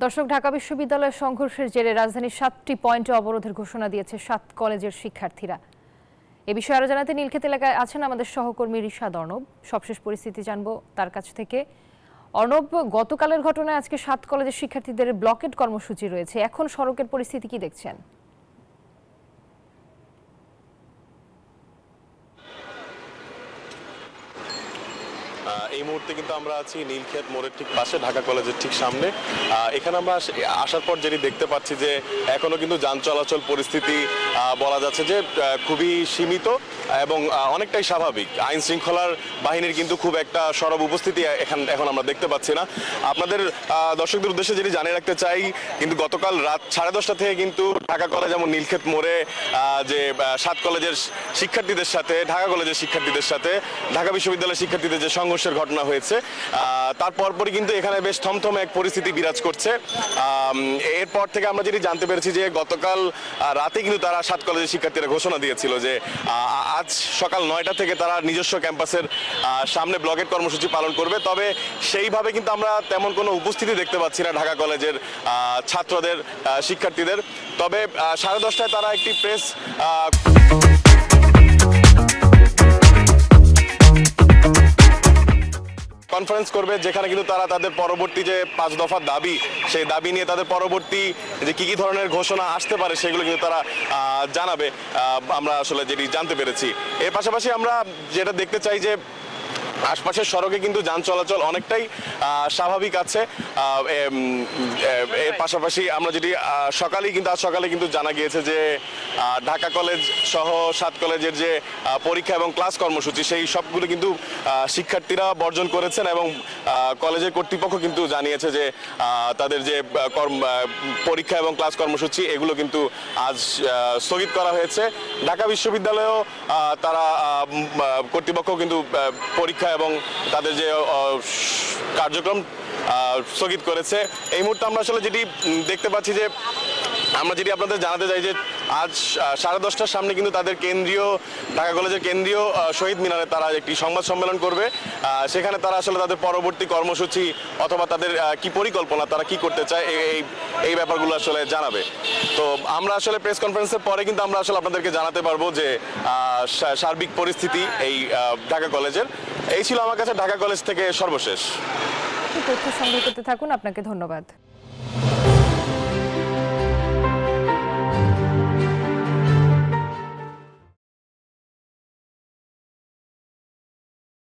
দর্শক, ঢাকা বিশ্ববিদ্যালয়ের সংঘর্ষের জেরে রাজধানীর 7টি পয়েন্টে অবরোধের ঘোষণা দিয়েছে 7 কলেজের শিক্ষার্থীরা। এ বিষয়ে আরো জানাতে নীলক্ষেত এলাকায় আছেন আমাদের সহকর্মী রিশাদ অর্ণব। সবশেষ পরিস্থিতি জানবো তার কাছ থেকে। অর্ণব, গতকালের ঘটনায় আজকে 7 কলেজের শিক্ষার্থীদের ব্লকেড কর্মসূচি রয়েছে, এখন সড়কের পরিস্থিতি কি দেখছেন? এই মুহূর্তে কিন্তু আমরা আছি নীলক্ষেত মোড়ের ঠিক পাশে, ঢাকা কলেজের ঠিক সামনে। এখানে আমরা আসার পর যেটি দেখতে পাচ্ছি যে এখনো কিন্তু যান চলাচল পরিস্থিতি বলা যাচ্ছে যে খুবই সীমিত এবং অনেকটাই স্বাভাবিক। আইন শৃঙ্খলার বাহিনীর কিন্তু খুব একটা সরব উপস্থিতি এখন আমরা দেখতে পাচ্ছি না। আপনাদের দর্শকদের উদ্দেশ্যে যেটি জানিয়ে রাখতে চাই, কিন্তু গতকাল রাত 10:30 থেকে কিন্তু ঢাকা কলেজ এবং নীলক্ষেত মোড়ে যে 7 কলেজের শিক্ষার্থীদের সাথে, ঢাকা কলেজের শিক্ষার্থীদের সাথে ঢাকা বিশ্ববিদ্যালয়ের শিক্ষার্থীদের যে সংঘর্ষের ঘটনা হয়েছে, তারপরই কিন্তু এখানে বেশ থমথমে এক পরিস্থিতি বিরাজ করছে। এরপর থেকে আমরা যেটি জানতে পেরেছি যে গতকাল রাতে কিন্তু তারা 7 কলেজের শিক্ষার্থীরা ঘোষণা দিয়েছিল যে আজ সকাল 9টা থেকে তারা নিজস্ব ক্যাম্পাসের সামনে ব্লকের কর্মসূচি পালন করবে। তবে সেইভাবে কিন্তু আমরা তেমন কোনো উপস্থিতি দেখতে পাচ্ছি না ঢাকা কলেজের ছাত্রদের, শিক্ষার্থীদের। তবে 10:30টায় তারা একটি প্রেস কনফারেন্স করবে, যেখানে কিন্তু তারা তাদের পরবর্তী যে 5 দফার দাবি, সেই দাবি নিয়ে তাদের পরবর্তী যে কি ধরনের ঘোষণা আসতে পারে সেগুলো কিন্তু তারা জানাবে, আমরা আসলে যেটি জানতে পেরেছি। এর পাশাপাশি আমরা যেটা দেখতে চাই যে আশপাশের সড়কে কিন্তু যান চলাচল অনেকটাই স্বাভাবিক আছে। এর পাশাপাশি আমরা যেটি আজ সকালে কিন্তু জানা গিয়েছে যে ঢাকা কলেজ সহ 7 কলেজের যে পরীক্ষা এবং ক্লাস কর্মসূচি, সেই সবগুলো কিন্তু শিক্ষার্থীরা বর্জন করেছেন এবং কলেজের কর্তৃপক্ষ কিন্তু জানিয়েছে যে তাদের যে পরীক্ষা এবং ক্লাস কর্মসূচি এগুলো কিন্তু আজ স্থগিত করা হয়েছে। ঢাকা বিশ্ববিদ্যালয়েও তারা কর্তৃপক্ষ কিন্তু পরীক্ষা এবং তাদের যে কার্যক্রম স্থগিত করেছে। এই মুহূর্তে আমরা আসলে যেটি দেখতে পাচ্ছি যে আমরা যেটি আপনাদের জানাতে চাই যে আজ 10:30টার সামনে কিন্তু তাদের ঢাকা কলেজের কেন্দ্রীয় শহীদ মিনারে তারা একটি সংবাদ সম্মেলন করবে। সেখানে তারা আসলে তাদের পরবর্তী কর্মসূচি অথবা তাদের কি পরিকল্পনা, তারা কি করতে চায়, এই ব্যাপারগুলো আসলে জানাবে। তো আমরা আসলে প্রেস কনফারেন্সের পরে কিন্তু আমরা আসলে আপনাদেরকে জানাতে পারবো যে সার্বিক পরিস্থিতি এই ঢাকা কলেজের। এই ছিল আমার কাছে ঢাকা কলেজ থেকে সর্বশেষ তথ্য সংগ্রহ করতে থাকুন। আপনাকে ধন্যবাদ।